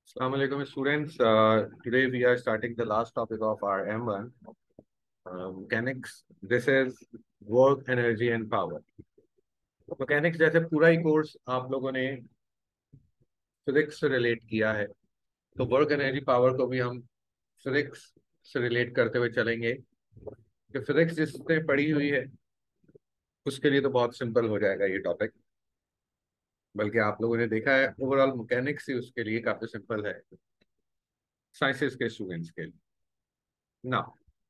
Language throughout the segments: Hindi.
Assalamu alaikum students. Today we are starting the last topic of our M1 mechanics. This is work, energy and power. Mechanics जैसे पूरा ही कोर्स आप लोगों ने फिजिक्स से रिलेट किया है, तो वर्क एनर्जी पावर को भी हम फिजिक्स से रिलेट करते हुए चलेंगे कि फिजिक्स जिसने पढ़ी हुई है उसके लिए तो बहुत सिंपल हो जाएगा ये टॉपिक। बल्कि आप लोगों ने देखा है ओवरऑल मैकेनिक्स ही उसके लिए काफी सिंपल है साइंसेस के स्टूडेंट्स के लिए ना।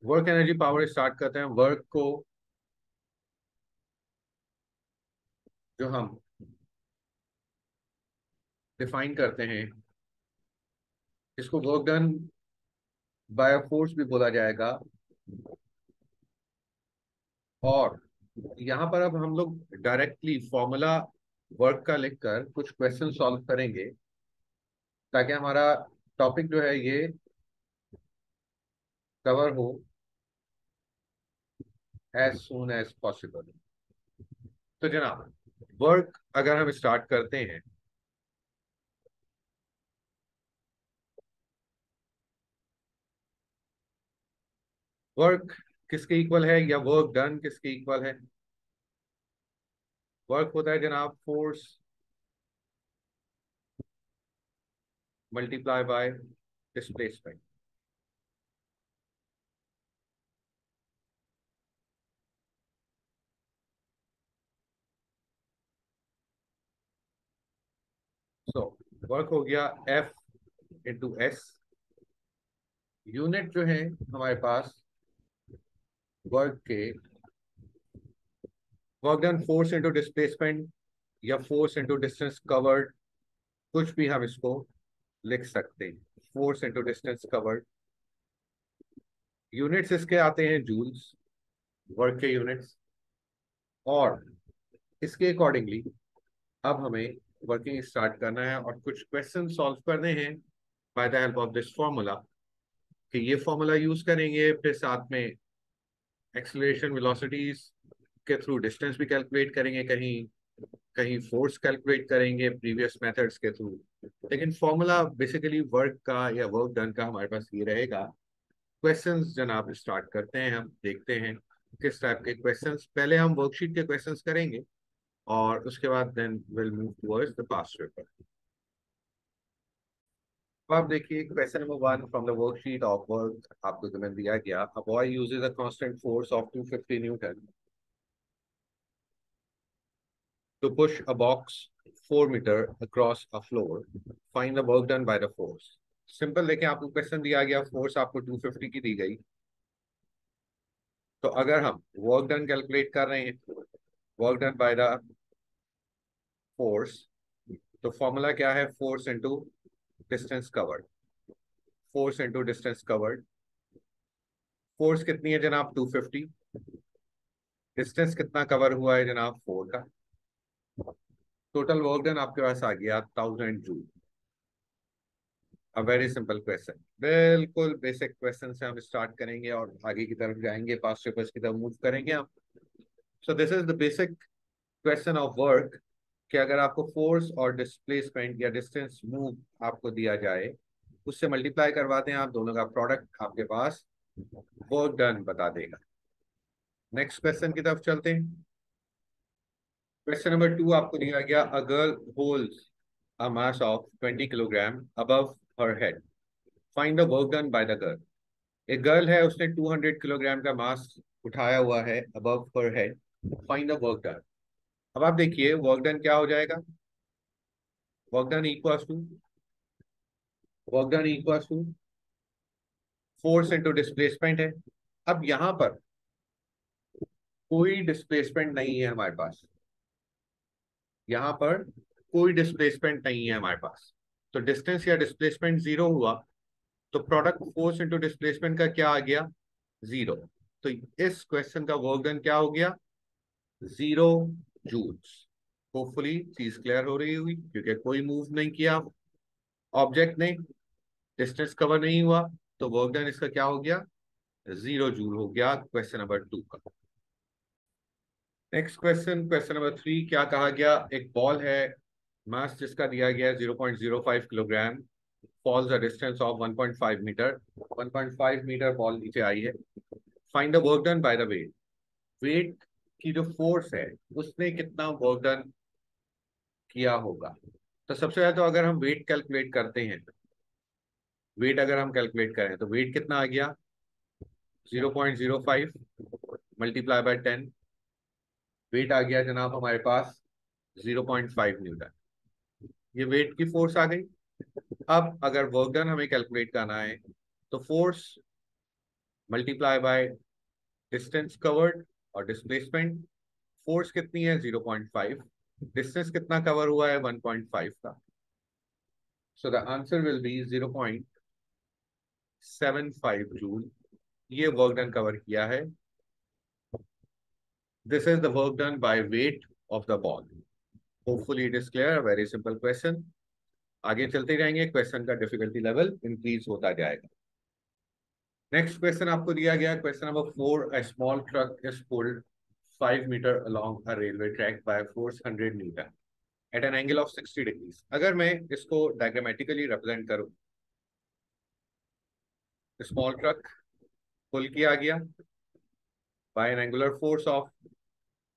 वर्क एनर्जी पावर स्टार्ट करते हैं। वर्क को जो हम डिफाइन करते हैं, इसको वर्क डन बाय फोर्स भी बोला जाएगा। और यहाँ पर अब हम लोग डायरेक्टली फॉर्मूला वर्क का लिखकर कुछ क्वेश्चन सॉल्व करेंगे ताकि हमारा टॉपिक जो है ये कवर हो एज सून एज पॉसिबल। तो जनाब, वर्क अगर हम स्टार्ट करते हैं, वर्क किसके इक्वल है या वर्क डन किसके इक्वल है? वर्क होता है जनाब force multiply bye displacement. So work हो गया F/S। यूनिट जो है हमारे पास वर्क के, work done force into displacement या फोर्स इंटू डिस्टेंस कवर्ड, कुछ भी हम इसको लिख सकते हैं। Force into distance covered. Units इसके आते हैं जूल्स, वर्क के यूनिट्स। और इसके अकॉर्डिंगली अब हमें वर्किंग स्टार्ट करना है और कुछ क्वेश्चन सॉल्व करने हैं by the help of this formula. कि ये फॉर्मूला यूज करेंगे, फिर साथ में एक्सेलरेशन वेलोसिटीज के थ्रू डिस्टेंस भी कैलकुलेट करेंगे, कहीं कहीं फोर्स कैलकुलेट करेंगे प्रीवियस मेथड्स के थ्रू। लेकिन फॉर्मूला बेसिकली वर्क का या वर्क डन का हमारे पास ये रहेगा। क्वेश्चंस जनाब स्टार्ट करते हैं, हम देखते हैं किस टाइप के क्वेश्चंस। पहले हम वर्कशीट के क्वेश्चंस करेंगे और उसके बाद then will move towards the past paper. अब आप देखिए question number 1 from the worksheet of work आपको गिवन दिया गया। A boy uses a constant force of 250 newton to push a box 4 meter across a floor. Find the work done by the force. Simple देखें, आपको क्वेश्चन दिया गया, फोर्स आपको 250 की दी गई। तो अगर हम वर्क डन कैलकुलेट कर रहे हैं, work done by the force, तो फॉर्मूला क्या है? Force into distance covered. Force into distance covered. Force कितनी है जनाब? 250। डिस्टेंस कितना कवर हुआ है जनाब? 4 का। टोटल वर्क डन आपके पास आ गया 1000 joule. A very simple question, बिल्कुल बेसिक क्वेश्चन से हम स्टार्ट करेंगे और आगे की तरफ जाएंगे, पास्ट पेपर्स की तरफ मूव करेंगे हम। So this is the basic question of work कि अगर आपको फोर्स और डिस्प्लेसमेंट या डिस्टेंस मूव आपको दिया जाए, उससे मल्टीप्लाई करवा दें आप, दोनों का प्रोडक्ट आपके पास वर्क डन बता देगा। नेक्स्ट क्वेश्चन की तरफ चलते हैं। क्वेश्चन नंबर 2 आपको दिया गया, a girl holds a mass of 20 kilogram above her head. Find the work done by the girl. एक गर्ल है, उसने 200 किलोग्राम का मास उठाया हुआ है above her head. Find the work done. अब आप देखिए वर्क डन क्या हो जाएगा? Work done equals to, work done equals to force into displacement है। अब यहां पर कोई डिस्प्लेसमेंट नहीं है हमारे पास, यहां पर कोई डिस्प्लेसमेंट नहीं है हमारे पास, तो डिस्टेंस या डिस्प्लेसमेंट जीरो हुआ। तो प्रोडक्ट फोर्स इंटू डिस्प्लेसमेंट का क्या आ गया? जीरो। तो इस क्वेश्चन का वर्क डन क्या हो गया? 0 जूल्स। होपफुली चीज क्लियर हो रही हुई, क्योंकि कोई मूव नहीं किया ऑब्जेक्ट ने, डिस्टेंस कवर नहीं हुआ, तो वर्क डन इसका क्या हो गया? 0 जूल हो गया क्वेश्चन नंबर 2 का। नेक्स्ट क्वेश्चन, क्वेश्चन नंबर 3, क्या कहा गया? एक बॉल है, मास जिसका दिया गया है 0.05 kilogram, falls a distance of 1.5 metre, 1.5 metre ball नीचे आई है. Find the work done by the weight. Weight की जो फोर्स है उसने कितना वर्क डन किया होगा. तो सबसे पहले तो अगर हम वेट कैलकुलेट करते हैं, वेट अगर हम कैलकुलेट करें तो वेट कितना आ गया 0.05 मल्टीप्लाई बाय 10. वेट आ गया जनाब हमारे पास 0.5 न्यूटन. ये वेट की फोर्स आ गई. अब अगर वर्क डन हमें कैलकुलेट करना है तो force multiply by distance covered और डिस्प्लेसमेंट. फोर्स कितनी है 0.5, डिस्टेंस कितना कवर हुआ है 1.5 का. So the answer will be 0.75 joule. ये वर्क डन कवर किया है. This is the work done by weight of the ball. Hopefully it is clear. Very simple question. आगे चलते जाएंगे, क्वेश्चन का डिफिकल्टी लेवल इंक्रीज होता जाएगा. नेक्स्ट क्वेश्चन आपको दिया गया question number 4. A small truck is pulled 5 metre along a railway track by force 100 newton at an angle of 60 degrees. अगर मैं इसको डायग्रामेटिकली रिप्रेजेंट करूं, स्मॉल ट्रक पुल किया गया by an angular force of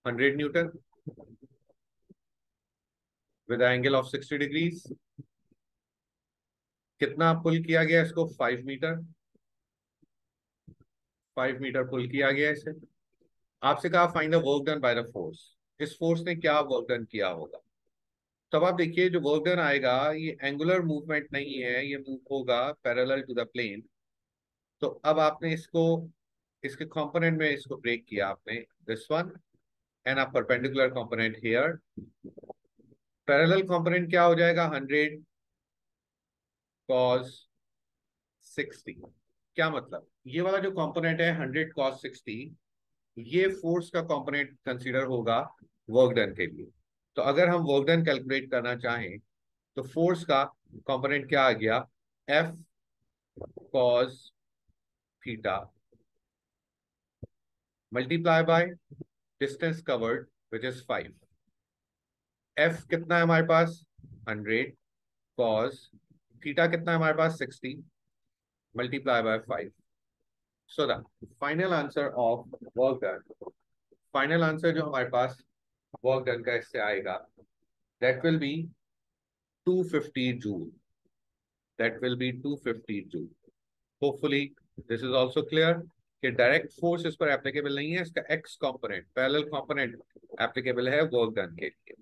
100 newton with angle of 60 degrees. कितना पुल किया गया इसको 5 मीटर. 5 मीटर पुल किया गया इसे. आपसे कहा find the work done by the force. इस फोर्स ने क्या वर्क डन किया होगा. तब आप देखिए जो वर्क डन आएगा ये एंगुलर मूवमेंट नहीं है, ये मूव होगा पैरेलल टू द प्लेन. तो अब आपने इसको इसके कंपोनेंट में इसको ब्रेक किया आपने, this one and a perpendicular component here. Parallel component क्या हो जाएगा 100 cos 60. क्या मतलब, ये वाला जो कंपोनेंट है 100 cos 60, ये फोर्स का कंपोनेंट कंसीडर होगा वर्क डन के लिए. तो अगर हम वर्क डन कैलकुलेट करना चाहें तो फोर्स का कंपोनेंट क्या आ गया F cos theta multiply by distance covered which is 5. F कितना है हमारे पास 100 cos थीटा कितना है हमारे पास 60 multiply by 5. So the final answer of work done, final answer जो हमारे पास वर्क डन का इससे आएगा that will be 250 joule. That will be 250 joule. Hopefully this is also clear कि डायरेक्ट फोर्स इस पर एप्लीकेबल नहीं है, इसका x component parallel component applicable है वर्क डन के लिए.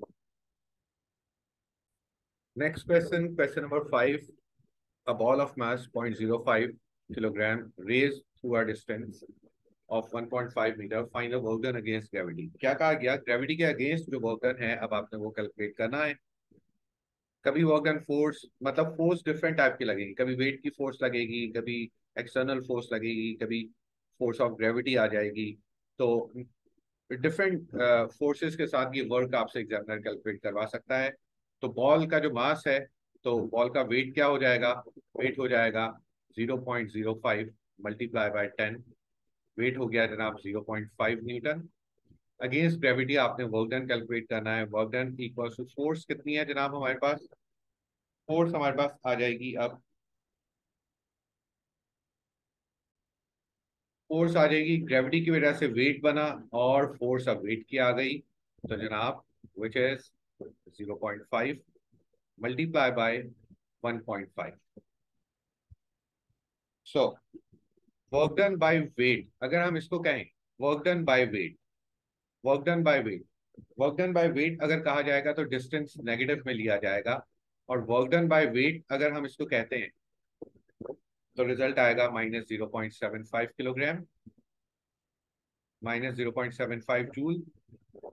Next question, question number 5. A ball of mass 0.05 kilogram raise through a distance of 1.5 metre. Find the work done against gravity. क्या कहा गया, ग्रेविटी के अगेंस्ट जो वर्क डन है अब आपने वो कैलकुलेट करना है. कभी वर्क डन फोर्स मतलब फोर्स डिफरेंट टाइप की लगेगी, कभी वेट की फोर्स लगेगी, कभी एक्सटर्नल फोर्स लगेगी, कभी फोर्स ऑफ ग्रेविटी आ जाएगी. तो डिफरेंट फोर्सेस के साथ ये वर्क आपसे एग्जामिनर कैलकुलेट करवा सकता है. तो बॉल का जो मास है, तो बॉल का वेट क्या हो जाएगा, वेट हो जाएगा 0.05 मल्टीप्लाई बाय 10. वेट हो गया जनाब 0.5 न्यूटन. अगेंस्ट ग्रेविटी आपने वर्क डन कैलकुलेट करना है. Work done equal to force कितनी है जनाब हमारे पास, फोर्स हमारे पास आ जाएगी अब, फोर्स आ जाएगी ग्रेविटी की वजह से वेट बना और फोर्स अब वेट की आ गई. तो जनाब which is 0.5 multiply by 1.5. So work done by wait, अगर हम इसको कहें work done by wait, work done by wait, work done by wait अगर कहा जाएगा तो डिस्टेंस नेगेटिव में लिया जाएगा. और वर्क डन बाय वेट अगर हम इसको कहते हैं तो रिजल्ट आएगा -0.75 किलोग्राम, -0.75 जूल.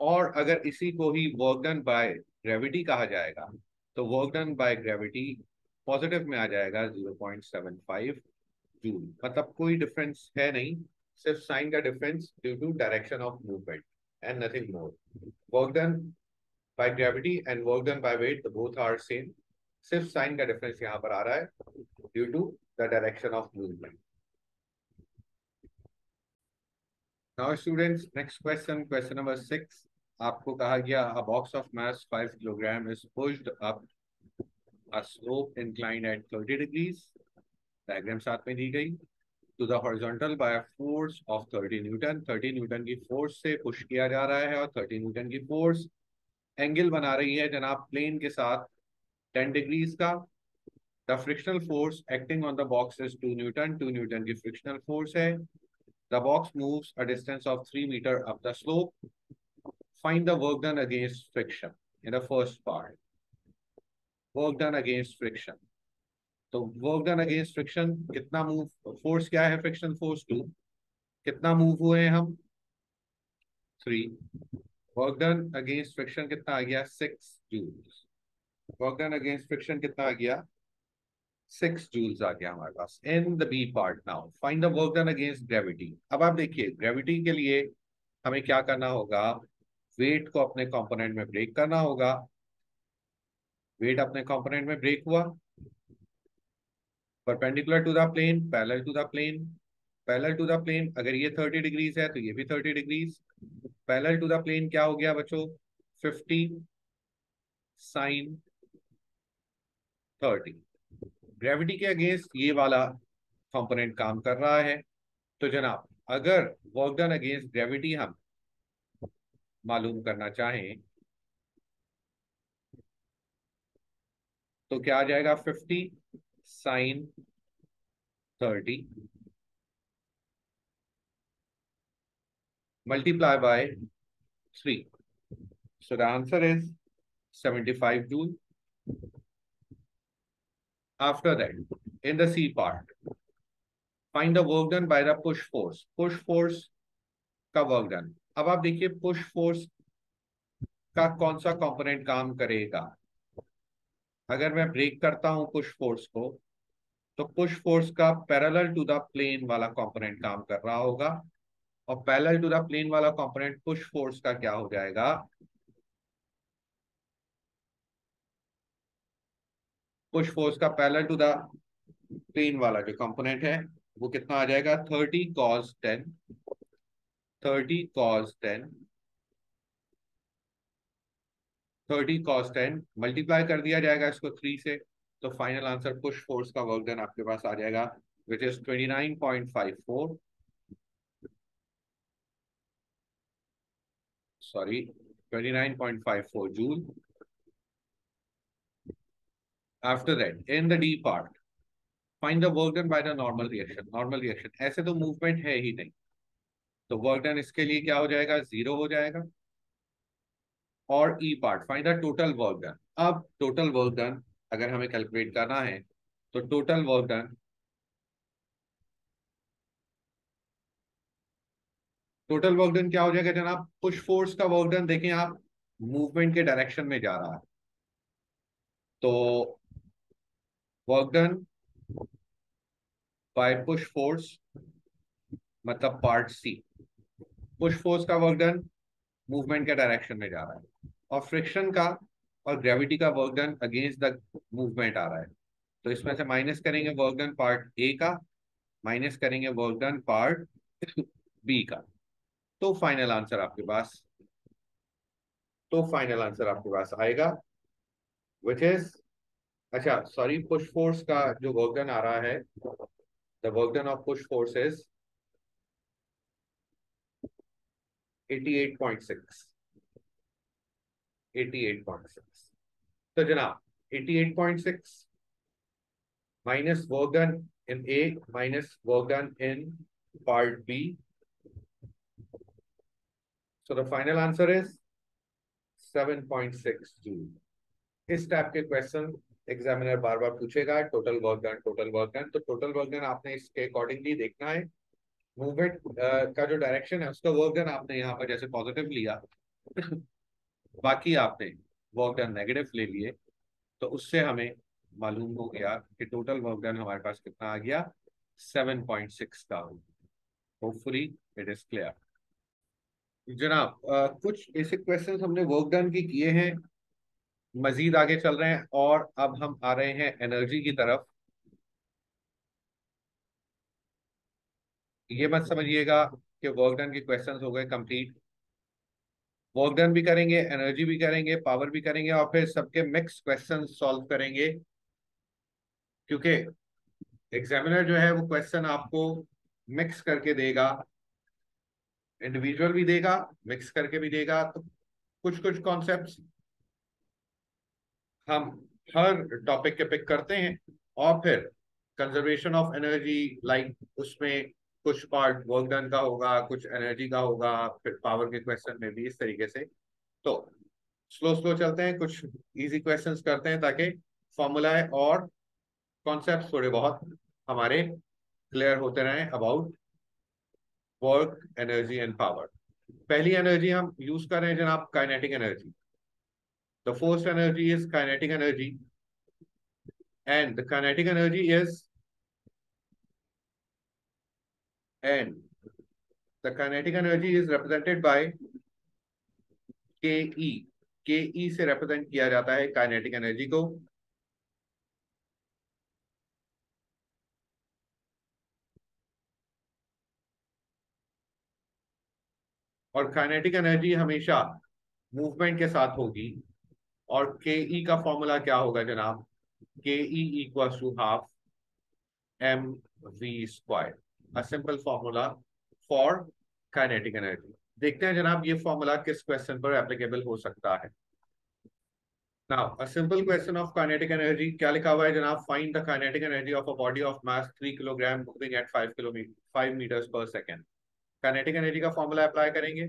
और अगर इसी को ही वर्क डन बाय ग्रेविटी कहा जाएगा तो work done by gravity positive में आ जाएगा 0.75 जूल. मतलब कोई डिफरेंस है नहीं, सिर्फ साइन का difference due to direction of movement and nothing more. Work done by gravity and work done by weight both are same, सिर्फ साइन का डिफरेंस यहाँ पर आ रहा है due to the direction of movement. Now students next question, question number 6. आपको कहा गया a box of mass 5 kilogram is pushed up a slope inclined at 30 degrees, diagram साथ में दी गई, to the horizontal by a force of 30 Newton, 30 Newton की फोर्स से पुश किया जा रहा है और 30 न्यूटन की फोर्स एंगल बना रही है जनाब प्लेन के साथ 10 डिग्रीज का। The frictional force acting on the box is 2 newton, 2 newton की फ्रिक्शनल फोर्स है। The box moves a distance of 3 metre up the slope, find the work done against friction in the first part. Work done against friction, तो वर्क डन अगेंस्ट फ्रिक्शन कितना मूव, फोर्स क्या है, फ्रिक्शन फोर्स 2, कितना मूव हुए हैं हम 3, वर्क डन अगेंस्ट फ्रिक्शन कितना आ गया 6 joules, work done against friction कितना आ गया 6 जूल्स आ गया हमारे पास। In the B part now find the work done against gravity. अब आप देखिए ग्रेविटी के लिए हमें क्या करना होगा, वेट को अपने कंपोनेंट में ब्रेक करना होगा। वेट अपने कंपोनेंट में ब्रेक हुआ, perpendicular to the plane, parallel to the plane, parallel to the plane, अगर ये 30 डिग्रीज है तो ये भी 30 degrees, parallel to the plane क्या हो गया बच्चों 50 साइन 30। ग्रेविटी के अगेंस्ट ये वाला कंपोनेंट काम कर रहा है, तो जनाब अगर वर्क डन अगेंस्ट ग्रेविटी हम मालूम करना चाहें तो क्या आ जाएगा 50 sine 30 multiply by 3, so the answer is 75 joule। After that, in the C part, find the work done by the push force, push force का वर्क डन। अब आप देखिए पुश फोर्स का कौन सा कंपोनेंट काम करेगा। अगर मैं ब्रेक करता हूं पुश फोर्स को तो पुश फोर्स का पैरेलल टू द प्लेन वाला कंपोनेंट काम कर रहा होगा, और पैरेलल टू द प्लेन वाला कंपोनेंट पुश फोर्स का क्या हो जाएगा, पुश फोर्स का पैरेलल टू द प्लेन वाला जो कंपोनेंट है वो कितना आ जाएगा 30 cos 10, 30 cos 10, 30 cos 10 मल्टीप्लाई कर दिया जाएगा इसको 3 से, तो फाइनल आंसर पुश फोर्स का वर्क डन आपके पास आ जाएगा which is 29.54, sorry 29.54 joule. After that in the D part find the work done by the normal reaction, normal reaction ऐसे तो मूवमेंट है ही नहीं, तो वर्क डन इसके लिए क्या हो जाएगा 0 हो जाएगा। और E part find the total work done. अब टोटल वर्क डन अगर हमें कैलकुलेट करना है तो total work done, total work done क्या हो जाएगा जनाब, पुश फोर्स का वर्क डन देखें आप मूवमेंट के डायरेक्शन में जा रहा है, तो work done by push force मतलब पार्ट सी, पुश फोर्स का वर्क डन मूवमेंट के डायरेक्शन में जा रहा है, और फ्रिक्शन का और ग्रेविटी का work done against the movement आ रहा है, तो इसमें से माइनस करेंगे वर्क डन पार्ट ए का, माइनस करेंगे वर्क डन पार्ट बी का, तो फाइनल आंसर आपके पास, तो फाइनल आंसर आपके पास आएगा विच इज, अच्छा सॉरी, पुश फोर्स का जो वर्क डन आ रहा है, the work done of push force is 88.6, 88.6, तो जनाब 88.6 minus work done in A minus work done in part B, so the final answer is 7.6 joule. इस टाइप के क्वेश्चन एग्जामिनर बार बार पूछेगा, total work done, total work done, तो टोटल वर्क डन आपने इसके अकॉर्डिंगली देखना है, मूवमेंट का जो डायरेक्शन है उसका वर्क डन आपने यहाँ पर जैसे पॉजिटिव लिया बाकी आपने वर्क डन नेगेटिव ले लिए, तो उससे हमें मालूम हो गया कि टोटल वर्क डन हमारे पास कितना आ गया 7.6 का। होपफुली इट इज क्लियर जनाब। कुछ बेसिक क्वेश्चंस हमने वर्क डन की किए हैं, मजीद आगे चल रहे हैं और अब हम आ रहे हैं एनर्जी की तरफ। ये मत समझिएगा कि वर्क डन के क्वेश्चंस हो गए कंप्लीट, वर्क डन भी करेंगे, एनर्जी भी करेंगे, पावर भी करेंगे और फिर सबके मिक्स क्वेश्चंस सॉल्व करेंगे क्योंकि एग्जामिनर जो है वो क्वेश्चन आपको मिक्स करके देगा, इंडिविजुअल भी देगा, मिक्स करके भी देगा। तो कुछ कुछ कॉन्सेप्ट्स हम हर टॉपिक के पिक करते हैं, और फिर कंजर्वेशन ऑफ एनर्जी, लाइक उसमें कुछ पार्ट वर्क डन का होगा, कुछ एनर्जी का होगा, फिर पावर के क्वेश्चन में भी इस तरीके से। तो स्लो स्लो चलते हैं, कुछ इजी क्वेश्चंस करते हैं ताकि फॉर्मूलाए और कॉन्सेप्ट थोड़े बहुत हमारे क्लियर होते रहें about work, energy and power. पहली एनर्जी हम यूज कर रहे हैं जनाब, kinetic energy. The first energy is kinetic energy, and the kinetic energy is and the kinetic energy is represented by ke। ke से represent किया जाता है kinetic energy को। और kinetic energy हमेशा मूवमेंट के साथ होगी। और ke का फॉर्मूला क्या होगा जनाब? ke equals to half M we square, a simple formula for kinetic energy. देखते हैं जनाब ये फॉर्मूला किस क्वेश्चन पर एप्लीकेबल हो सकता है। Now, a simple question of kinetic energy, क्या लिखा हुआ है जनाब? Find the kinetic energy of a body of mass 3 kilogram moving at 5 meters per second. Kinetic energy का फॉर्मूला अप्लाई करेंगे।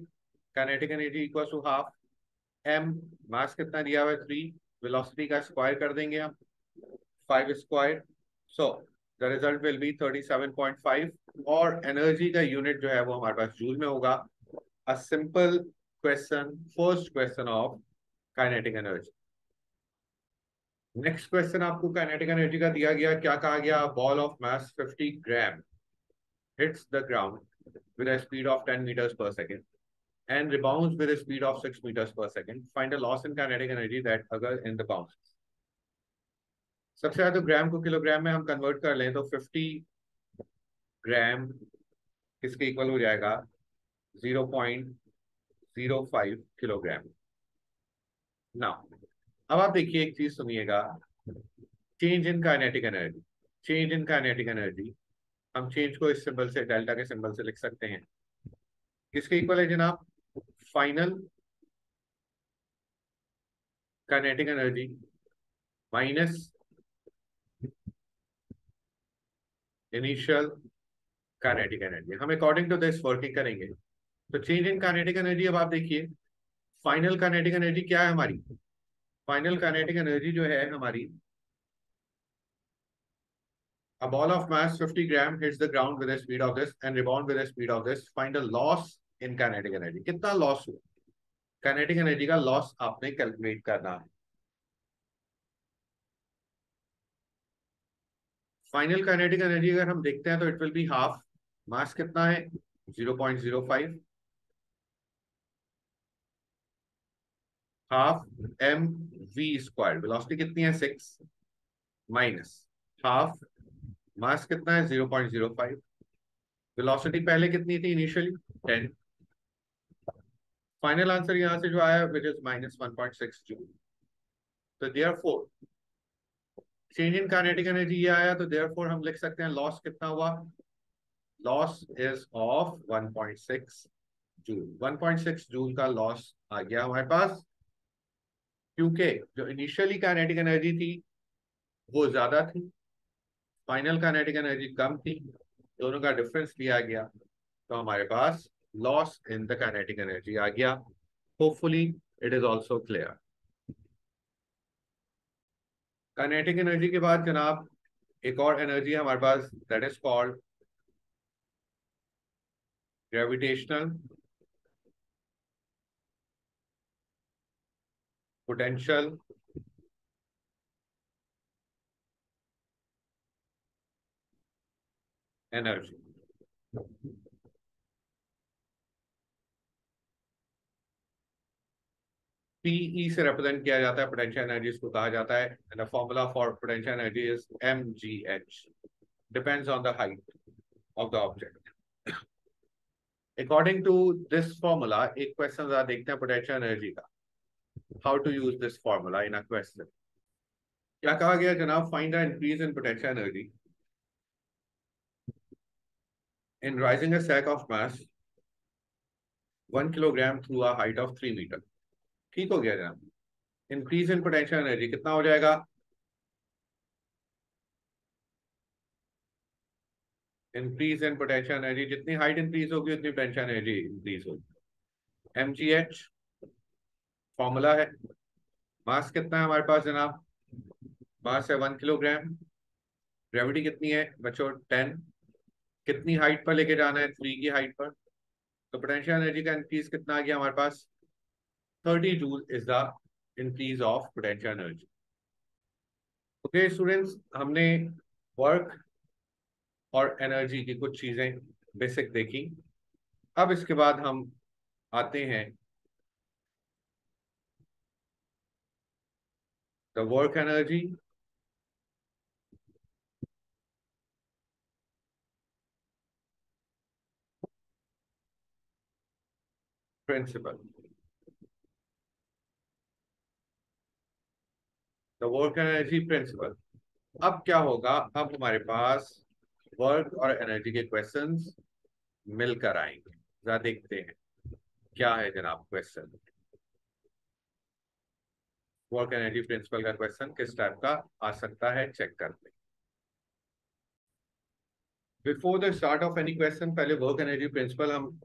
Kinetic energy equals to half m, मास कितना दिया हुआ है 3, वेलोसिटी का स्क्वायर कर देंगे हम 5 square, so the result will be 37.5। और एनर्जी का यूनिट जो है वो हमारे पास जूल में होगा। A simple question, first question of kinetic energy. Next question आपको काइनेटिक एनर्जी का दिया गया, क्या कहा गया? Ball of mass 50 gram hits the ground with a speed of 10 meters per second and rebounds with a speed of 6 meters per second. Find a loss in kinetic energy that occurs in the bounce. सबसे ज्यादा तो ग्राम को किलोग्राम में हम कन्वर्ट कर लें तो 50 ग्राम किसके इक्वल हो जाएगा? 0.05 किलोग्राम। ना, अब आप देखिए एक चीज सुनिएगा, change in kinetic energy. Change in kinetic energy हम चेंज को इस सिंबल से, डेल्टा के सिंबल से लिख सकते हैं। किसके इक्वल है जनाब? Final kinetic energy minus initial kinetic energy. हम अकॉर्डिंग टू दिस वर्किंग करेंगे। तो चेंज इन काइनेटिक एनर्जी, अब आप देखिए फाइनल काइनेटिक एनर्जी क्या है हमारी? फाइनल काइनेटिक एनर्जी जो है हमारी, a ball of mass 50 gram hits the ground with a speed of this and rebound with a speed of this. Find a loss in kinetic energy. कितना लॉस हुआ? काइनेटिक एनर्जी का लॉस आपने कैलकुलेट करना है। फाइनल काइनेटिक एनर्जी अगर हम देखते हैं तो it will be half, mass कितना है? 0.05, half M we square, velocity कितनी है 6, माइनस हाफ मास कितना है 0.05, वेलोसिटी पहले कितनी थी इनिशियली 10। फाइनल आंसर यहां से जो आया विच इज -1.6 जूल। तो therefore change in kinetic energy ये आया, तो देयरफॉर हम लिख सकते हैं लॉस कितना हुआ? Loss is of 1.6 joule. 1.6 joule का लॉस आ गया हमारे पास, क्योंकि जो इनिशियली काइनेटिक एनर्जी थी वो ज्यादा थी, फाइनल काइनेटिक एनर्जी कम थी, दोनों का डिफरेंस लिया गया, तो हमारे पास loss in the kinetic energy आ गया। Hopefully it is also clear. Kinetic energy के बाद जनाब एक और एनर्जी है हमारे पास, that is called gravitational potential energy. PE से रिप्रेजेंट किया जाता है पोटेंशियल एनर्जी, इसको कहा जाता है, and the formula for potential energy is mgh, depends on the height of the object. According to this formula एक क्वेश्चन जरा देखते हैं पोटेंशियल एनर्जी का, how to use this formula in a question. क्या कहा गया जनाब? Find the increase in potential energy in raising a sack of mass 1 kilogram through a height of 3 metre. ठीक हो गया जनाब। इंक्रीज इन पोटेंशियल एनर्जी कितना हो जाएगा? इंक्रीज इन पोटेंशियल एनर्जी, जितनी हाइट इंक्रीज होगी उतनी पोटेंशियल एनर्जी इंक्रीज होगी। mgh फॉर्मूला है। मास कितना है हमारे पास जनाब? मास है 1 किलोग्राम। ग्रेविटी कितनी है बच्चों? 10। कितनी हाइट पर लेके जाना है? 3 की हाइट पर। तो पोटेंशियल एनर्जी का इंक्रीज कितना आ गया हमारे पास? 30 joule is the increase of potential energy. Okay students, हमने वर्क और एनर्जी की कुछ चीजें बेसिक देखी। अब इसके बाद हम आते हैं the work energy principal. The work energy principle. अब क्या होगा? अब हमारे पास वर्क और एनर्जी के क्वेश्चंस मिलकर आएंगे। जरा देखते हैं क्या है जनाब क्वेश्चन। वर्क एनर्जी प्रिंसिपल का क्वेश्चन किस टाइप का आ सकता है, चेक करते हैं। Before the start of any question, पहले वर्क एनर्जी प्रिंसिपल हम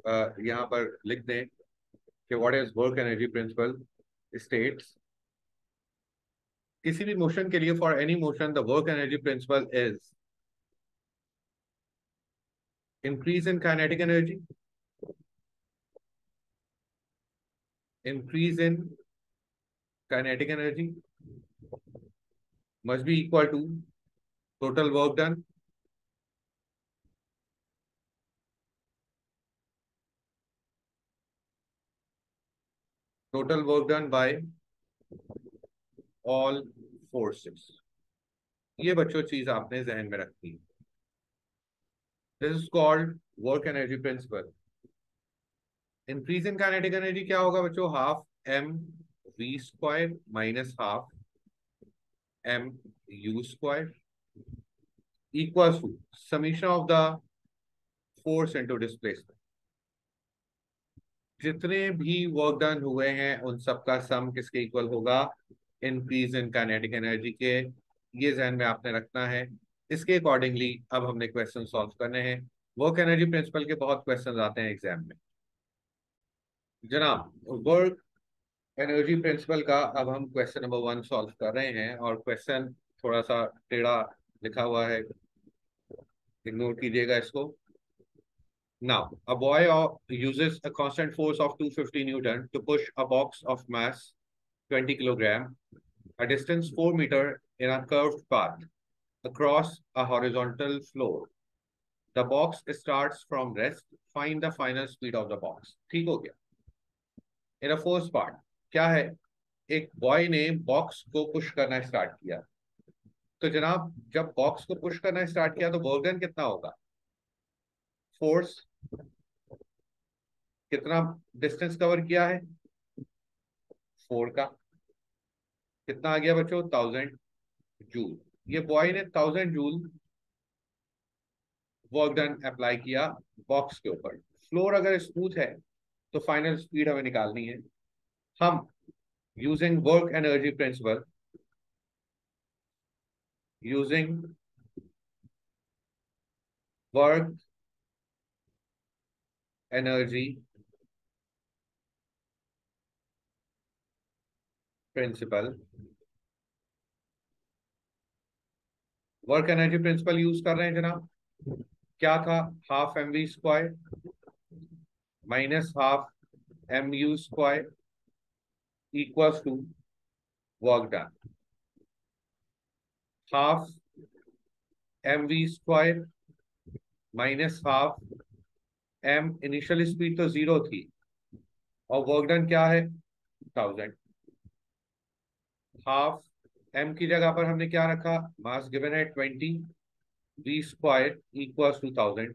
यहाँ पर लिख दें कि what is work energy principal. States किसी भी मोशन के लिए, for any motion the work energy principal is increase in kinetic energy, increase in kinetic energy must be equal to total work done by all forces। ये बच्चों चीज आपने जहन में रखनी है। This is called work energy principle. Increase in kinetic energy क्या होगा बच्चों? Half M we square minus half M you square equals to summation of the force into displacement. जितने भी वर्क डन हुए हैं उन सब का सम किसके इक्वल होगा? इंक्रीज इन काइनेटिक एनर्जी के। ये जहन में आपने रखना है। इसके अकॉर्डिंगली अब हमने क्वेश्चन सॉल्व करने हैं। वर्क एनर्जी प्रिंसिपल के बहुत क्वेश्चन आते हैं एग्जाम में जनाब। वर्क एनर्जी प्रिंसिपल का अब हम क्वेश्चन नंबर 1 सॉल्व कर रहे हैं, और क्वेश्चन थोड़ा सा टेढ़ा लिखा हुआ है, इग्नोर कीजिएगा इसको। Now, a boy uses a constant force of 250 Newton to push a box of mass 20 kilogram, a distance 4 meter in a curved path across a horizontal floor. The box starts from rest. Find the final speed of the box. ठीक हो गया। In the first part, क्या है? एक बॉय ने बॉक्स को पुश करना स्टार्ट किया। तो जनाब जब बॉक्स को पुश करना स्टार्ट किया तो वर्क डन कितना होगा? फोर्स कितना डिस्टेंस कवर किया है? 4 का। कितना आ गया बच्चों? 1000 जूल। ये बॉय ने 1000 जूल वर्क डन अप्लाई किया बॉक्स के ऊपर। फ्लोर अगर स्मूथ है तो फाइनल स्पीड हमें निकालनी है। हम using work energy principle, using work energy principle, work energy principle use कर रहे हैं जनाब। क्या था? Half M we square minus half M you square equals to work done. Half M we square minus half M, initial speed तो 0 थी और वर्क डन क्या है? 1000। हाफ एम की जगह पर हमने क्या रखा? मास गिवन है 20, V square equals to 1000।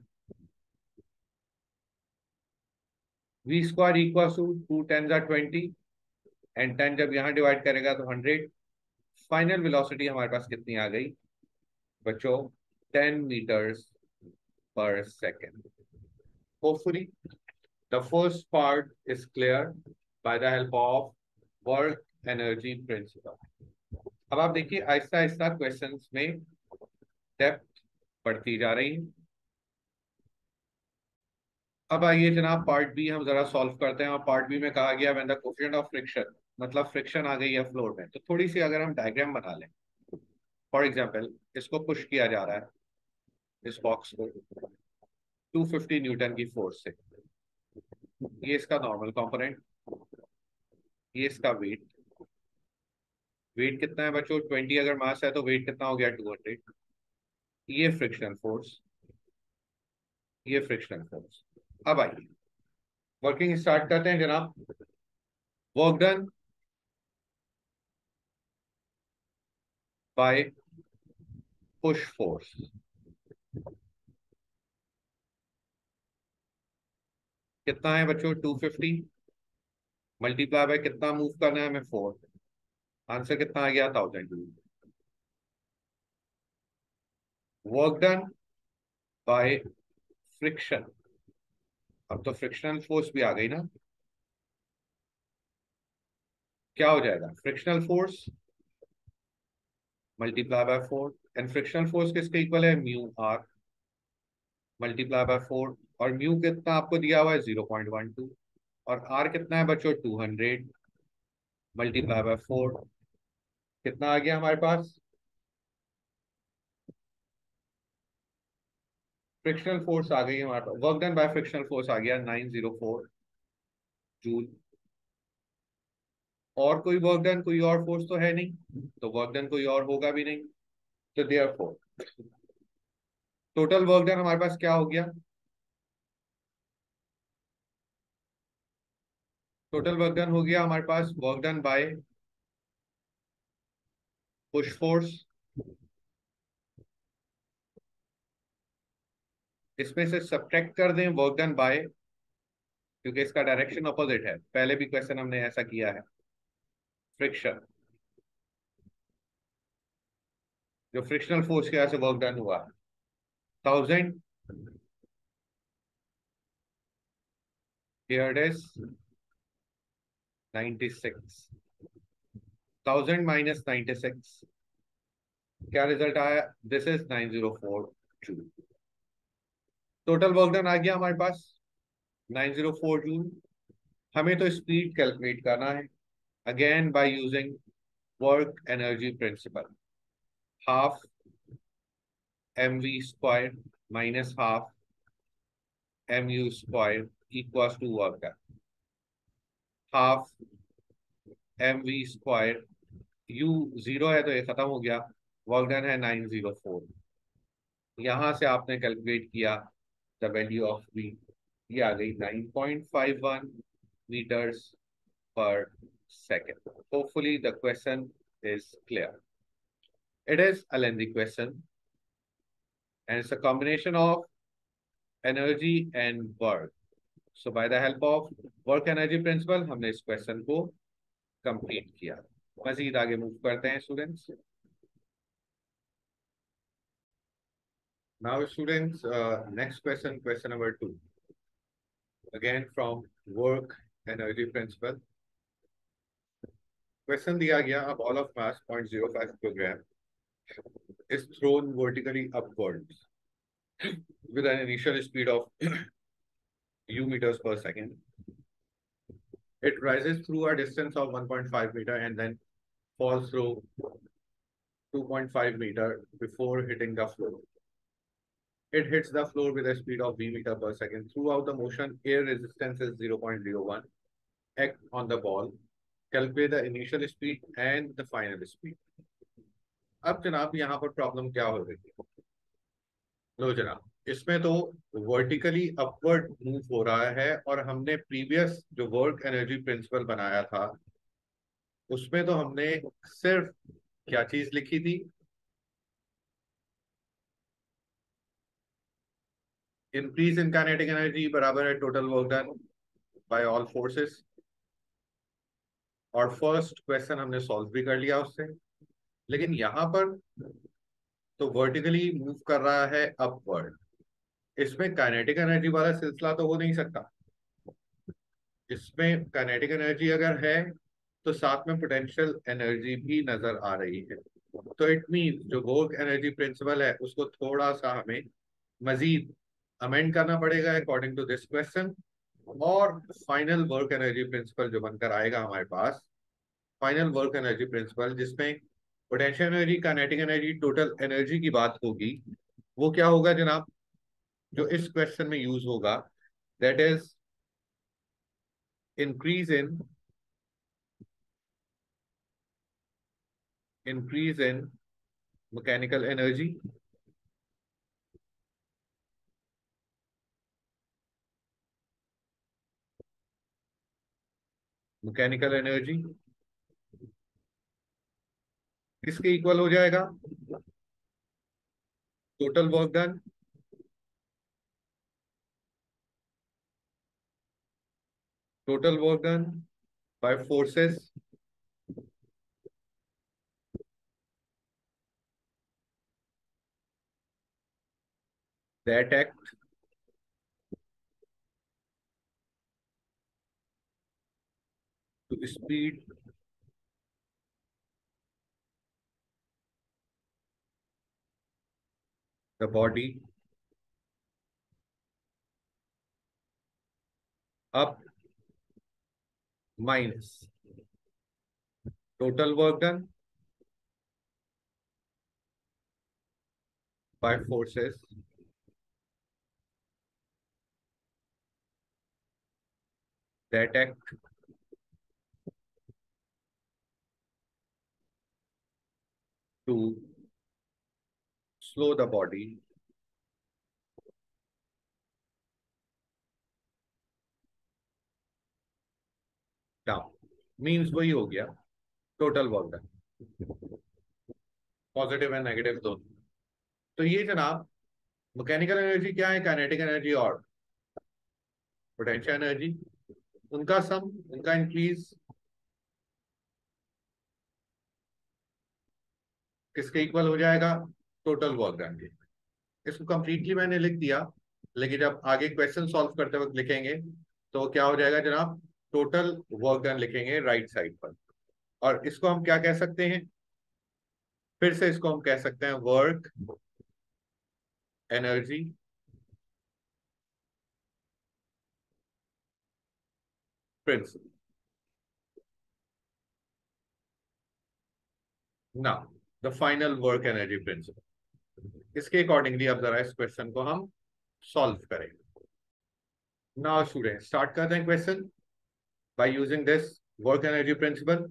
V square equals to 2 10 20, and 10 जब यहाँ डिवाइड करेगा तो 100। फाइनल वेलोसिटी हमारे पास कितनी आ गई बच्चों? 10 meters per second. Hopefully, the first part is clear by the help of work energy principle. अब आप देखिए आहिस्ता आहिस्ता क्वेश्चंस में डेप्थ बढ़ती जा रही है। अब आइए जनाब पार्ट बी हम जरा सॉल्व करते हैं। और पार्ट बी में कहा गया when the coefficient of friction, मतलब फ्रिक्शन आ गई है फ्लोर में, तो थोड़ी सी अगर हम डायग्राम बना लें। फॉर एग्जांपल इसको पुश किया जा रहा है, इस बॉक्स को 250 न्यूटन की फोर्स से। ये इसका नॉर्मल कंपोनेंट, ये इसका वेट। वेट कितना है बच्चों? 20 अगर मास है तो वेट कितना हो गया? 200। ये फ्रिक्शनल फोर्स, ये फ्रिक्शनल फोर्स। अब आइए वर्किंग स्टार्ट करते हैं जनाब। Work done by push force कितना है बच्चों? 250 मल्टीप्लाई बाय कितना मूव करना है हमें? 4। आंसर कितना आ गया? 1000 joule. Work done by friction, अब तो फ्रिक्शनल फोर्स भी आ गई ना। क्या हो जाएगा? Frictional force multiply by 4, and frictional force किसके इक्वल है? Mu R multiply by 4। और म्यू कितना आपको दिया हुआ है? 0.12। और आर कितना है बच्चों? 200 मल्टीप्लाई बाय 4। कितना आ गया हमारे पास? फ्रिक्शनल फोर्स आ गई है हमारे पास। Work done by frictional force आ गया 904 जूल। और कोई वर्क डन, कोई और फोर्स तो है नहीं, तो वर्क डन कोई और होगा भी नहीं। तो देयरफॉर टोटल वर्क डन हमारे पास क्या हो गया? टोटल वर्क डन हो गया हमारे पास work done by push force, इसमें से सब्ट्रैक्ट कर दें वर्क डन बाय, क्योंकि इसका डायरेक्शन अपोजिट है, पहले भी क्वेश्चन हमने ऐसा किया है, फ्रिक्शन, जो फ्रिक्शनल फोर्स की वजह से वर्क डन हुआ 1000। Here it is 96। 1000 माइनस 96, क्या रिजल्ट आया? This is 904 joule. Total work done आ गया हमारे पास 904 जूल। हमें तो स्पीड कैलकुलेट करना है, again by using work energy principle. Half mv² minus half mu² equals to work done. Half mv², u 0 है तो ये खत्म हो गया, वर्क डन है 904। यहां से आपने कैलकुलेट किया द वैल्यू ऑफ v, ये आ गई 9.51 meters per second. Hopefully the question is clear. It is a lengthy question and it's a combination of energy and work. So by the help of work energy principle हमने इस क्वेश्चन को कंप्लीट किया। मजीद आगे मूव करते हैं students. Now students, next question, question number 2, again from work energy principle. Question दिया गया, a ball of mass 0.05 kilogram is thrown vertically upwards with an initial speed of u meters per second. It rises through a distance of 1.5 meter and then falls through 2.5 meter before hitting the floor. It hits the floor with a speed of v meter per second. Throughout the motion, air resistance is 0.01. Act on the ball. Calculate the initial speed and the final speed. अब जनाब यहाँ पर प्रॉब्लम क्या हो रही है? लो जनाब, इसमें तो वर्टिकली अपवर्ड मूव हो रहा है, और हमने प्रीवियस जो वर्क एनर्जी प्रिंसिपल बनाया था उसमें तो हमने सिर्फ क्या चीज लिखी थी? इंक्रीज इन काइनेटिक एनर्जी बराबर है total work done bye all forces. और फर्स्ट क्वेश्चन हमने सॉल्व भी कर लिया उससे। लेकिन यहां पर तो वर्टिकली मूव कर रहा है अपवर्ड। इसमें काइनेटिक एनर्जी वाला सिलसिला तो हो नहीं सकता। इसमें काइनेटिक एनर्जी अगर है तो साथ में पोटेंशियल एनर्जी भी नजर आ रही है। तो इट मीन जो वर्क एनर्जी प्रिंसिपल है उसको थोड़ा सा हमें मजीद अमेंड करना पड़ेगा अकॉर्डिंग टू दिस क्वेश्चन। और फाइनल वर्क एनर्जी प्रिंसिपल जो बनकर आएगा हमारे पास, फाइनल वर्क एनर्जी प्रिंसिपल जिसमें potential energy, kinetic energy, total energy की बात होगी, वो क्या होगा जनाब, जो इस क्वेश्चन में यूज होगा, that is increase in increase in mechanical energy, mechanical energy किसके इक्वल हो जाएगा, total work done total work done by forces that act to speed the body up minus total work done by forces that act to slow the body down. Means वही हो गया total work done, positive and negative दोनों। तो ये जनाब मैकेनिकल एनर्जी क्या है, काइनेटिक एनर्जी और पोटेंशियल एनर्जी, उनका सम, उनका इंक्रीज किसके इक्वल हो जाएगा, टोटल वर्क डन के। इसको कंप्लीटली मैंने लिख दिया, लेकिन जब आगे क्वेश्चन सॉल्व करते वक्त लिखेंगे तो क्या हो जाएगा जनाब, टोटल वर्क डन लिखेंगे राइट साइड पर। और इसको हम क्या कह सकते हैं, फिर से इसको हम कह सकते हैं वर्क एनर्जी प्रिंसिपल। ना, the final work energy principal. इसके अकॉर्डिंगली अब जरा इस क्वेश्चन को हम सॉल्व करेंगे। नाउ स्टूडेंट स्टार्ट करते हैं question by using this work energy principle.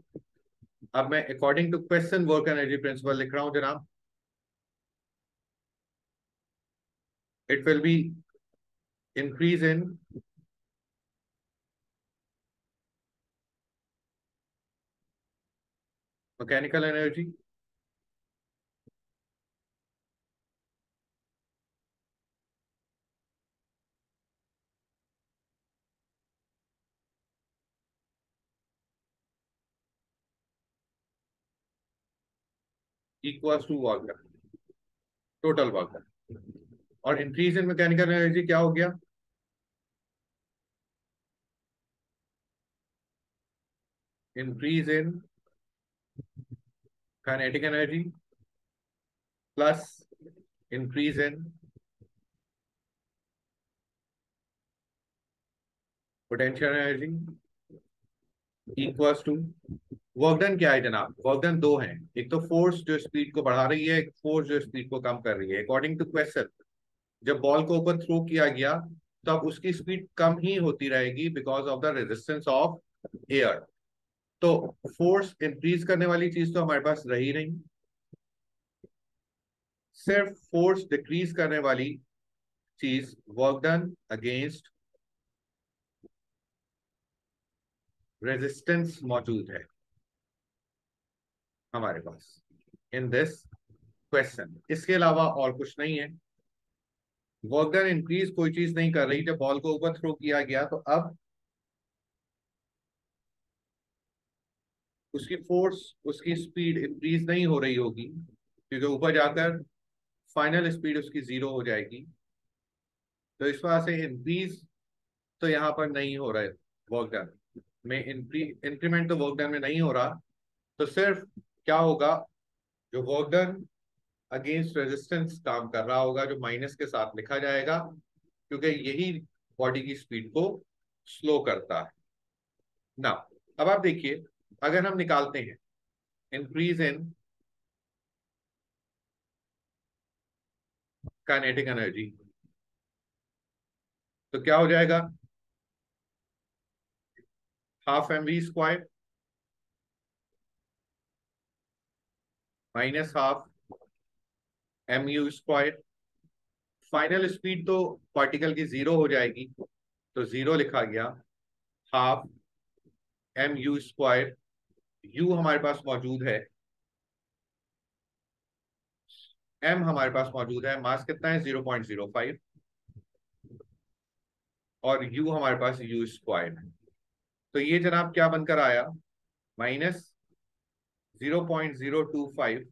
अब मैं according to question work energy principle लिख रहा हूं जनाब। It will be increase in mechanical energy equals to work done, total work done. और इंक्रीज इन मैकेनिकल एनर्जी क्या हो गया, increase in kinetic energy plus increase in potential energy equals to work done. क्या है जनाब, वर्क डन दो हैं, एक तो फोर्स जो स्पीड को बढ़ा रही है, एक फोर्स जो स्पीड को कम कर रही है। अकॉर्डिंग टू क्वेश्चन जब बॉल को ऊपर थ्रो किया गया तब उसकी स्पीड कम ही होती रहेगी because of the resistance of air. तो फोर्स इंक्रीज करने वाली चीज तो हमारे पास रही नहीं, सिर्फ फोर्स डिक्रीज करने वाली चीज वर्क डन अगेंस्ट रेजिस्टेंस मौजूद है हमारे पास इन दिस क्वेश्चन। इसके अलावा और कुछ नहीं है। वर्क डन इंक्रीज कोई चीज नहीं कर रही, जब बॉल को ऊपर थ्रो किया गया तो अब उसकी फोर्स, उसकी स्पीड इंक्रीज नहीं हो रही होगी, क्योंकि ऊपर जाकर फाइनल स्पीड उसकी जीरो हो जाएगी। तो इस वजह से इंक्रीज तो यहाँ पर नहीं हो रहा है वर्क डन में, इंक्रीमेंट तो वर्क डन में नहीं हो रहा। तो सिर्फ क्या होगा, जो वर्क डन अगेंस्ट रेजिस्टेंस काम कर रहा होगा, जो माइनस के साथ लिखा जाएगा, क्योंकि यही बॉडी की स्पीड को स्लो करता है ना। अब आप देखिए, अगर हम निकालते हैं इंक्रीज इन काइनेटिक एनर्जी, तो क्या हो जाएगा, half M we square minus half M you square. Final speed तो पार्टिकल की जीरो हो जाएगी, तो जीरो लिखा गया, half M you square. U हमारे पास मौजूद है, एम हमारे पास मौजूद है, मास कितना है 0.05, और यू हमारे पास यू स्क्वायर है। तो ये जनाब क्या बनकर आया, -0.025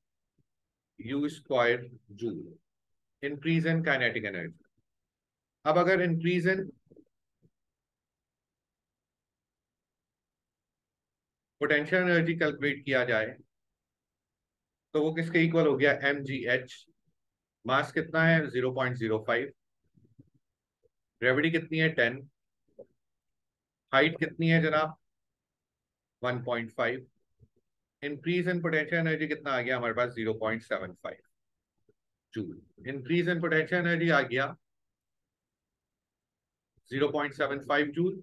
U square joule, increase in kinetic energy. अब अगर increase in potential energy calculate किया जाए, तो वो किसके इक्वल हो गया, एम जी एच। मास कितना है 0.05, ग्रेविटी कितनी है 10, हाइट कितनी है जनाब 1.5, इंक्रीज इन पोटेंशियल एनर्जी कितना आ गया हमारे पास 0.75 joule. Increase in potential energy आ गया 0.75 जूल,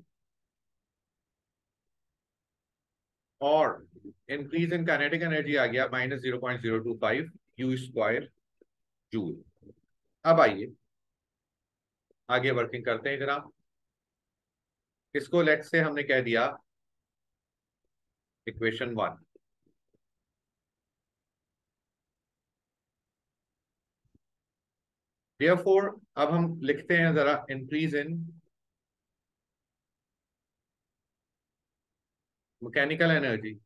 और इंक्रीज इन काइनेटिक एनर्जी आ गया -0.025 यू स्क्वायर जूल। अब आइए आगे वर्किंग करते हैं जनाब। इसको लेट से हमने कह दिया इक्वेशन 1। देयरफॉर अब हम लिखते हैं जरा, increase in mechanical energy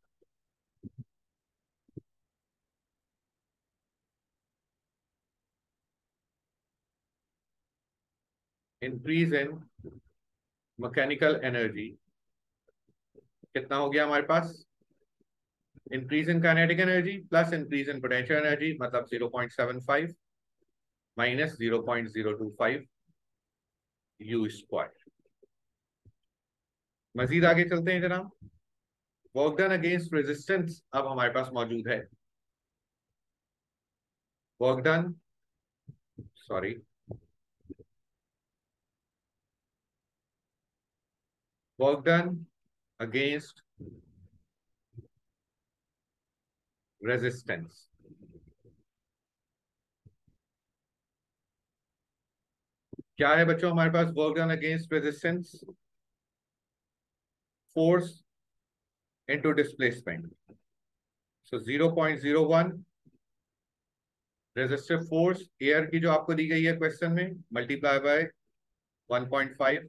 increase in mechanical energy कितना हो गया हमारे पास, increase in kinetic energy plus increase in potential energy, मतलब 0.75 माइनस 0.025 यू स्क्वायर। मजीद आगे चलते हैं जनाब। वर्क डन अगेंस्ट रेजिस्टेंस अब हमारे पास मौजूद है, work done, sorry, work done against resistance. क्या है बच्चों हमारे पास work done against resistance, force into displacement. So 0.01 resistive force air की जो आपको दी गई है क्वेश्चन में, multiply by 1.5,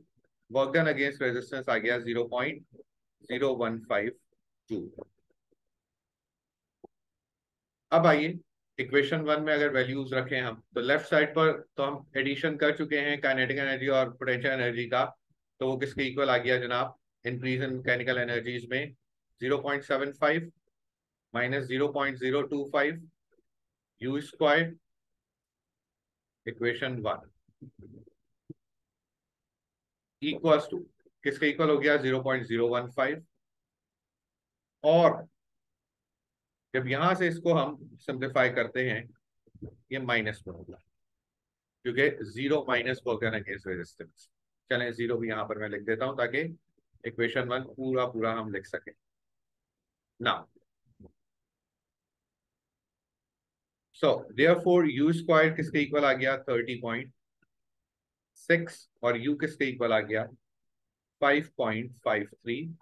work done against resistance आ गया 0.015 जूल। अब आइए इक्वेशन 1 में अगर वैल्यूज रखें हम, तो लेफ्ट साइड पर तो हम एडिशन कर चुके हैं काइनेटिक एनर्जी और पोटेंशियल एनर्जी का, तो वो किसके इक्वल आ गया जनाब, इंक्रीज इन मैकेनिकल एनर्जीज में 0.75 minus 0.025 U square, equation 1 equals to किसके इक्वल हो गया 0.015, और जब यहां से इसको हम सिंप्लीफाई करते हैं, ये माइनस में होगा, क्योंकि zero minus work done against resistance. चलें जीरो भी यहां पर मैं लिख देता हूं, ताकि इक्वेशन 1 पूरा पूरा हम लिख सकें ना। सो देयरफॉर यू स्क्वायर किसके इक्वल आ गया 30.6, और यू किसके इक्वल आ गया 5.53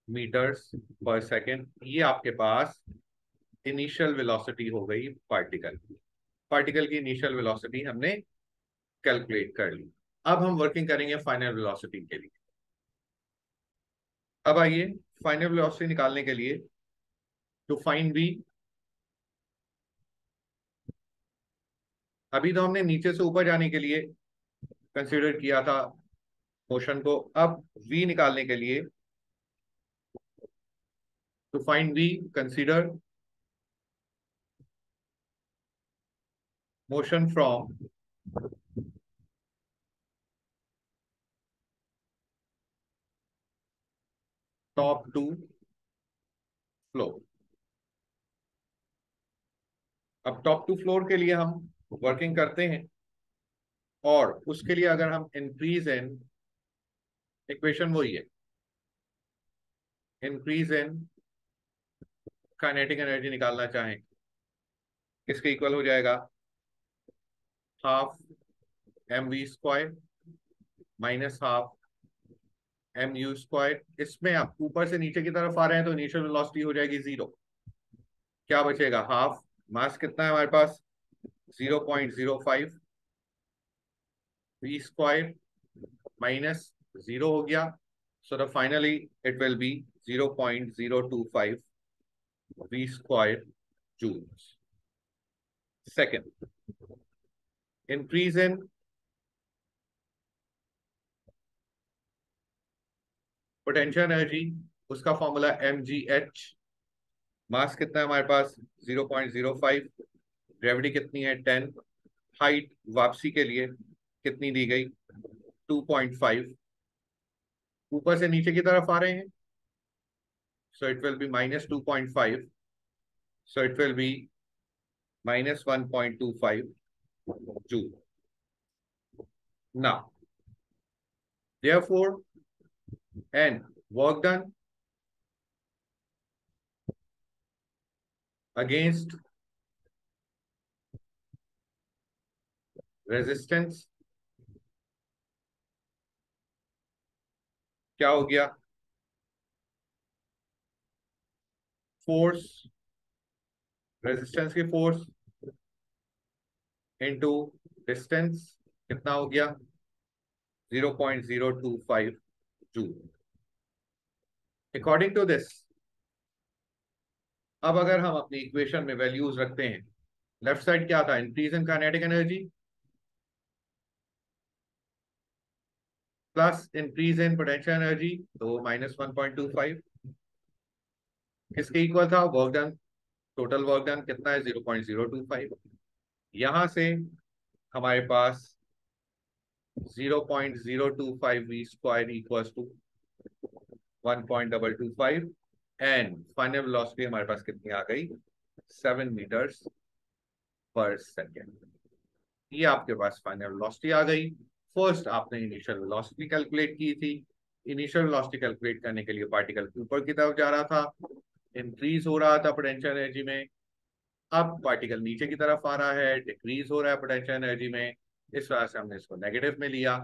मीटर्स पर सेकेंड। ये आपके पास इनिशियल वेलोसिटी हो गई पार्टिकल की, पार्टिकल की इनिशियल वेलोसिटी हमने कैलकुलेट कर ली। अब हम वर्किंग करेंगे फाइनल वेलोसिटी के लिए। अब आइए फाइनल वेलोसिटी निकालने के लिए टू फाइंड वी, अभी तो हमने नीचे से ऊपर जाने के लिए कंसीडर किया था मोशन को, अब वी निकालने के लिए to find V consider motion from top to floor. अब टॉप टू फ्लोर के लिए हम वर्किंग करते हैं, और उसके लिए अगर हम इंक्रीज इन, इक्वेशन वही है, इंक्रीज इन काइनेटिक एनर्जी निकालना चाहें, किसके इक्वल हो जाएगा, half M we square minus half M you square. इसमें आप ऊपर से नीचे की तरफ आ रहे हैं तो इनिशियल वेलोसिटी हो जाएगी 0। क्या बचेगा, हाफ, मास कितना है हमारे पास, 0.05 वी स्क्वायर माइनस 0 हो गया, so the finally it will be 0.025 V square joules. Second, increase in potential energy, उसका फॉर्मूला एम जी एच, मास कितना है हमारे पास 0.05, ग्रेविटी कितनी है 10, हाइट वापसी के लिए कितनी दी गई 2.5, ऊपर से नीचे की तरफ आ रहे हैं, so it will be minus 2.5, so it will be minus 1.25 joule. Now therefore, and work done against resistance क्या हो गया, फोर्स, रेजिस्टेंस की फोर्स इनटू डिस्टेंस कितना हो गया 0.025 जूल। अकॉर्डिंग टू दिस, अब अगर हम अपनी इक्वेशन में वैल्यूज रखते हैं, लेफ्ट साइड क्या था, increase in kinetic energy plus increase in potential energy, तो माइनस 1.25, किसके इक्वल था, work done, total work done कितना है 0.025, यहां से हमारे पास 0.025 V square equals to 1.225, and final velocity हमारे पास कितनी आ गई 7 मीटर्स पर सेकेंड। ये आपके पास फाइनल वेलोसिटी आ गई। फर्स्ट आपने इनिशियल वेलोसिटी कैलकुलेट की थी, इनिशियल वेलोसिटी कैलकुलेट करने के लिए पार्टिकल ऊपर की तरफ जा रहा था, इंक्रीज हो रहा था पोटेंशियल एनर्जी में, अब पार्टिकल नीचे की तरफ आ रहा है, डिक्रीज हो रहा है पोटेंशियल एनर्जी में, इस वजह से हमने इसको नेगेटिव में लिया,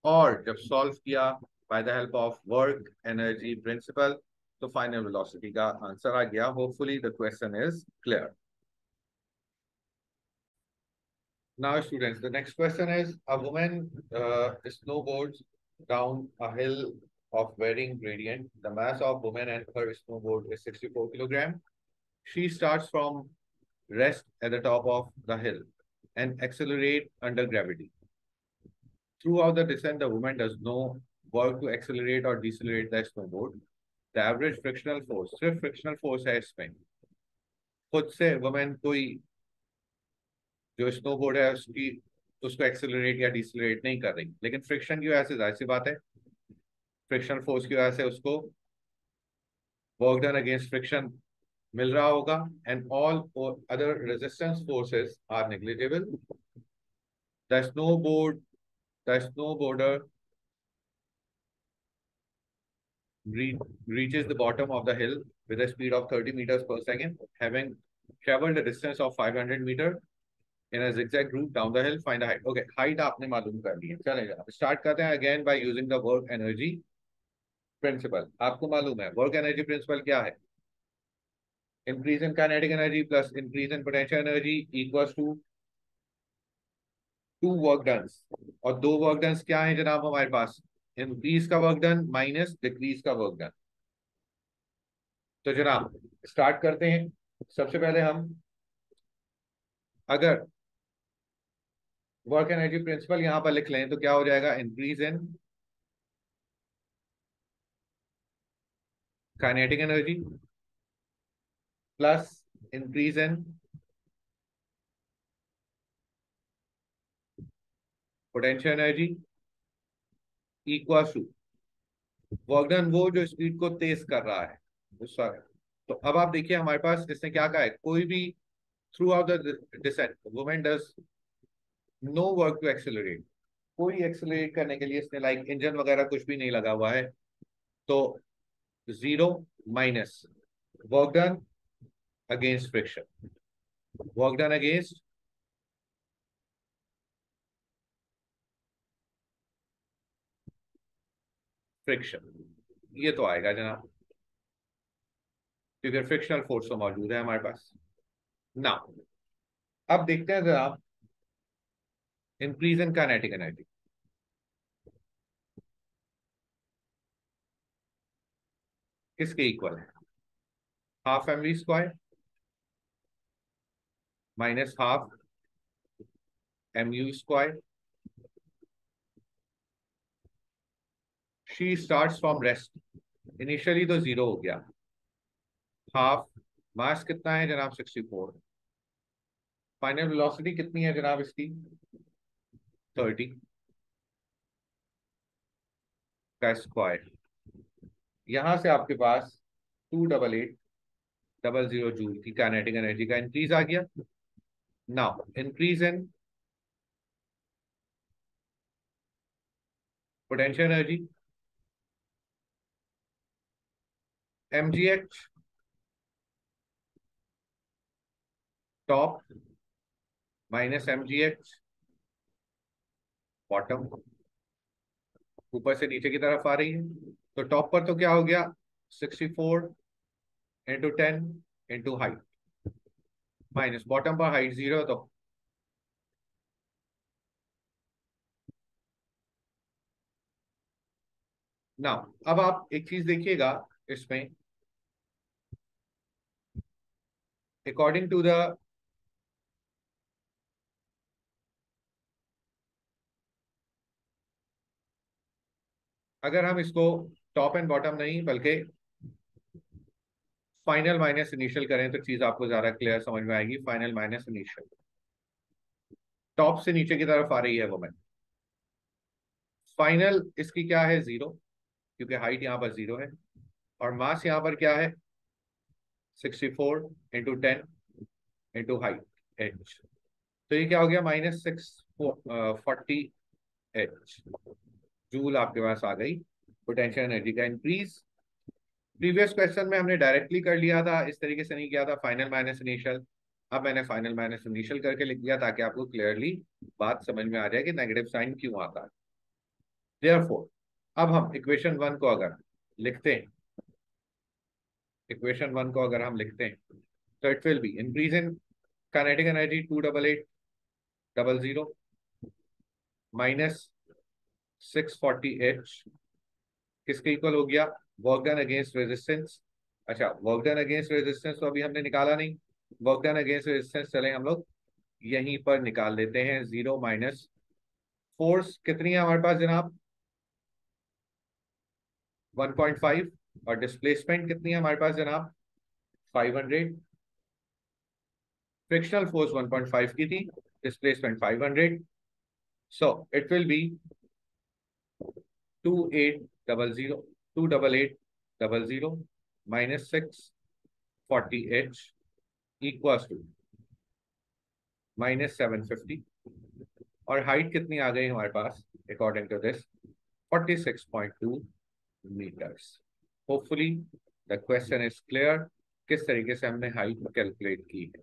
और जब सॉल्व किया by the help of work energy principal, तो फाइनल वेलोसिटी का आंसर आ गया। Hopefully the question is clear. Now, students, the next question is: a woman snowboards down a hill of varying gradient. The mass of woman and her snowboard is 64 kilogram. She starts from rest at the top of the hill and accelerate under gravity. Throughout the descent, the woman does no work to accelerate or decelerate the snowboard. The average frictional force, सिर्फ frictional force है इसमें, खुद से वुमेन कोई जो स्नोबोर्ड है उसकी उसको एक्सेलरेट या डिसलरेट नहीं कर रही, लेकिन फ्रिक्शन की वजह से जाहिर सी बात है, फ्रिक्शन फोर्स की वजह से उसको वर्क डन अगेंस्ट फ्रिक्शन मिल रहा होगा, and all other resistance forces are negligible. The snowboard the snowboarder reaches the bottom of the hill with a speed of 30 meters per second, having traveled a distance of 500 meters in a zigzag route down the hill. Find the height. Okay, height आपने मालूम कर ली है, चलेगा। स्टार्ट करते हैं again by using the work energy principle. आपको मालूम है वर्क एनर्जी प्रिंसिपल क्या है, increase in kinetic energy plus increase in potential energy equals to 2 work done. और 2 वर्क डन क्या है जनाब हमारे पास, इंक्रीज का वर्क डन माइनस डिक्रीज का वर्क डन। तो जनाब स्टार्ट करते हैं। सबसे पहले हम अगर वर्क एनर्जी प्रिंसिपल यहां पर लिख लें तो क्या हो जाएगा, increase in kinetic energy plus increase in potential energy equal to work done, वो जो स्पीड को तेज कर रहा है उस वक्त। तो अब आप देखिए हमारे पास इसने क्या कहा है, कोई भी throughout the descent woman does no work to accelerate. कोई एक्सेलरेट करने के लिए इसने लाइक इंजन वगैरह कुछ भी नहीं लगा हुआ है। तो zero minus work done against friction, work done against friction, ये तो आएगा जनाब, क्योंकि फ्रिक्शनल फोर्स तो मौजूद है हमारे पास ना। अब देखते हैं जनाब इंक्रीज इन काइनेटिक एनर्जी किसके इक्वल है, half M we square minus half M you square. She starts from rest, initially तो जीरो हो गया, हाफ मास कितना है जनाब 64, फाइनल वेलोसिटी कितनी है जनाब इसकी 30 का स्क्वायर। यहां से आपके पास 288 जूल की काइनेटिक एनर्जी का इंक्रीज आ गया। Now increase in potential energy m ji h top minus m ji h bottom, ऊपर से नीचे की तरफ आ रही है। तो टॉप पर तो क्या हो गया 64 into 10 into height, minus bottom पर हाइट जीरो। तो ना अब आप एक चीज देखिएगा इसमें, अकॉर्डिंग टू द अगर हम इसको टॉप एंड बॉटम नहीं बल्कि फाइनल माइनस इनिशियल करें तो चीज आपको ज्यादा क्लियर समझ में आएगी। फाइनल माइनस इनिशियल, टॉप से नीचे की तरफ आ रही है वुमेन, फाइनल इसकी क्या है जीरो, क्योंकि हाइट यहाँ पर जीरो है, और मास यहाँ पर क्या है 64 इंटू 10 इंटू हाइट एच। तो ये क्या हो गया -640 एच जूल आपके पास आ गई पोटेंशियल एनर्जी का इंक्रीज। प्रीवियस क्वेश्चन में हमने डायरेक्टली कर लिया था, इस तरीके से नहीं किया था फाइनल माइनस इनिशियल। अब मैंने फाइनल माइनस इनिशियल करके लिख दिया ताकि आपको क्लियरली बात समझ में आ जाए कि नेगेटिव साइन क्यों आता है। देयरफॉर अब हम इक्वेशन वन को अगर लिखते हैं, इक्वेशन वन को अगर हम लिखते हैं तो it will be increase in kinetic energy 288 minus 640 H किसके इक्वल हो गया, वर्क डन अगेंस्ट रेजिस्टेंस। अच्छा वर्क डन अगेंस्ट रेजिस्टेंस तो अभी हमने निकाला नहीं, वर्क डन अगेंस्ट रेजिस्टेंस चले हम लोग यहीं पर निकाल लेते हैं। जीरो माइनस फोर्स कितनी है हमारे पास जनाब 1.5, और डिस्प्लेसमेंट कितनी है हमारे पास जनाब 500। फ्रिक्शनल फोर्स 1.5 की थी, displacement 500, so it will be 2800 2800 minus 640 H equal to -750। और हाइट कितनी आ गई हमारे पास according to this 46.2 meters। Hopefully the question is clear किस तरीके से हमने हाइट कैलकुलेट की है।